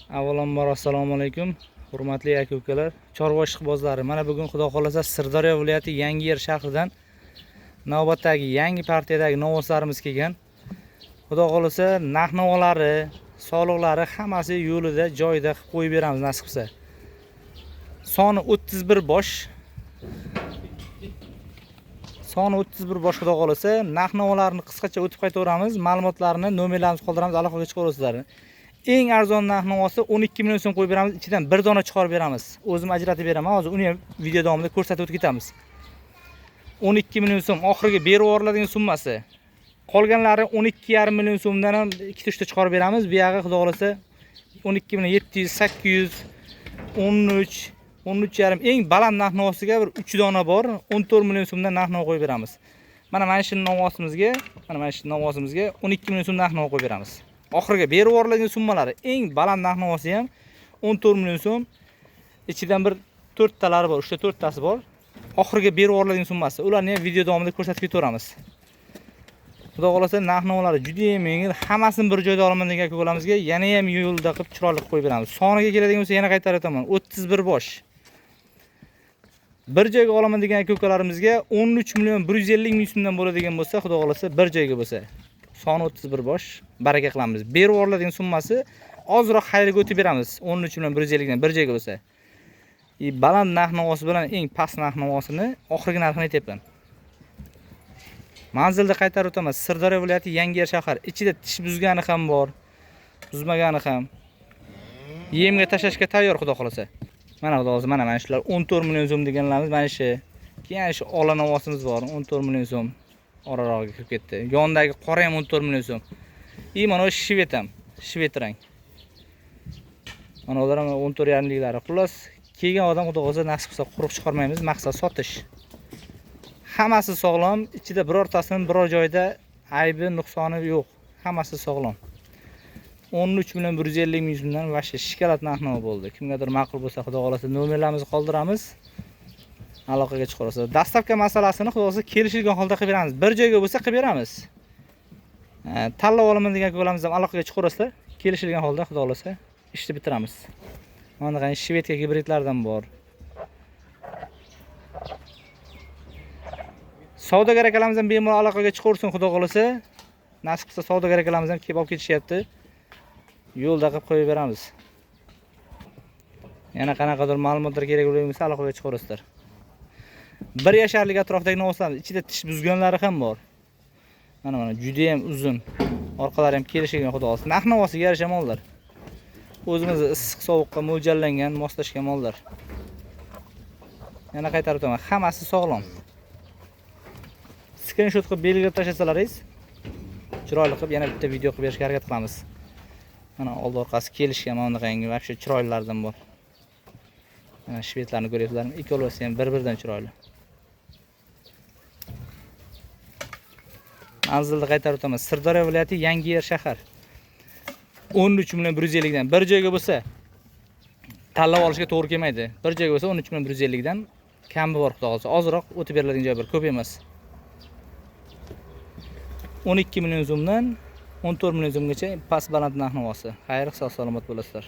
Avvalambor assalomu alaykum. Hurmatli aka-ukalar, chorva ishqibozlari. Mana bugun Xudo xolasa Sirdaryo viloyati Yangiyer shahridan navbatdagi yangi partiyadagi novoslarimiz kelgan. Xudo xolasa narx-navolari, soliqlari hammasi yo'lida, joyida qilib qo'yib beramiz nasib qilsa. Soni 31 bosh. Soni 31 bosh Xudo xolasa. Narx-navolarni qisqacha o'tib qaytaveramiz. Ma'lumotlarni, nomerlarimizni qoldiramiz, aloqaga chiqaverasizlar. Eng arzon narx-navosi 12 million so'm qo'yib beramiz. Ichidan bir dona chiqarib beramiz. O'zim ajratib beraman. Hozir uni ham video davomida ko'rsatib o'tib ketamiz. 12 million so'm oxirgi berib yuboriladigan summasi. Qolganlari 12,5 million so'mdan ham ikkita uchta chiqarib beramiz. Bu yog'i Xudo xolasa 12 million 700, 800, 13, 13,5 eng baland narx-navosiga bir 3 dona bor. 14 million so'mdan narx-navo qo'yib beramiz. Mana shu navosimizga, 12 million so'm narx-navo qo'yib beramiz. Oxirgi berib yuboriladigan summalari eng baland narx-navosi ham 14 million so'm. Ichidan bir 4 talari bor, 3ta 4 tasi bor. Oxirgi berib yuboriladigan summasi. Ularni ham video davomida ko'rsatib ketaveramiz. Xudo xolasa narx-navolari juda ham yengil, hammasini bir joyda olaman degan aka-ukalamizga yana ham yo'lda qilib chiroyli qilib qo'yib beramiz. Soniga keladigan bo'lsa yana qaytarib o'taman. 31 bosh. Bir joyga olaman degan aka-ukalarimizga 13 million 150 ming so'mdan bo'ladigan bo'lsa, Xudo xolasa bir joyga bo'lsa. Soni 31 bosh. Baraka qilamiz. Berib yuboriladigan summasi ozroq xayrga o'tib beramiz. 13 million 150 dan bir joyga bo'lsa. Baland narx-navosi bilan eng past narx-navosini oxirgi narxini aytyapman. Manzilda qaytarib o'taman. Sirdaryo viloyati Yangiyer shahar. Ichida tish buzgani ham bor, buzmagani ham. Yemga tashlashga tayyor Xudo xolasa. Mana Xudo xolasa mana shular 14 million so'm deganlarimiz mana shu. Keyin shu ola navosimiz bor, 14 million so'm. Orarog'iga kirib ketdi. Yondagi qora ham 14 million so'm. Mana o'sha shvet ham, shvet rang. Mana ular ham 14,5 liklari. Xullas, kelgan odam Xudo xolasa nasib qilsa quruq chiqarmaymiz, maqsad sotish. Hammasi sog'lom, ichida birortasining biror joyda aybi, nuqsoni yo'q. Hammasi sog'lom. 13 million 150 ming so'mdan vashta shikolat narx-navo bo'ldi. Kimgadir ma'qul bo'lsa, Xudo xolasa nomerlarimizni qoldiramiz. Aloqaga chiqarasiz. Dastlabki masalasini Xudo xolasa kelishilgan holda qilib beramiz. Bir joyga bo'lsa qilib beramiz. Tanlab olaman degan aka-ukalarimiz ham aloqaga chiqarasizlar. Kelishilgan holda Xudo xolasa ishni bitiramiz. Mana qani shvedga gibridlardan bor. Savdogar akalarimiz ham bemalol aloqaga chiqarsin Xudo xolasa. Nasib qilsa savdogar akalarimiz ham kelib olib ketishyapti. Yo'lda qilib qo'yib beramiz. Yana qanaqadir ma'lumotlar kerak bo'lsa aloqaga chiqarasizlar. 1 yasharlik atrofdagi novoslar ichida tish buzganlari ham bor. Mana juda ham uzun. Orqalari ham kelishgan Xudo xolasa. Narx-navosiga yarasha mollar. O'zimiz issiq sovuqqa mo'ljallangan, moslashgan mollar. Yana qaytarib o'taman. Hammasi sog'lom. Screenshot qilib belgilab tashlasalaringiz, chiroyli qilib yana bitta video qilib berishga harakat qilamiz. Mana old orqasi kelishgan mana bunaqangi vaqti chiroylilardan bor. Mana shvetlarni ko'ryapsizlarmi? Ikkalasi ham bir-biridan chiroyli. Manzilda qaytarib o'taman. Sirdaryo viloyati Yangiyer shahar. 13 million 150 dan bir joyga bo'lsa tanlab olishga to'g'ri kelmaydi. Bir joyga bo'lsa 13 million 150 dan kambi bor Xudo xolasa. Ozroq o'tib beriladigan joy bor, ko'p emas. 12 million so'mdan 14 million so'mgacha past baland narx-navosi. Xayr, sog' salomat bo'lasizlar.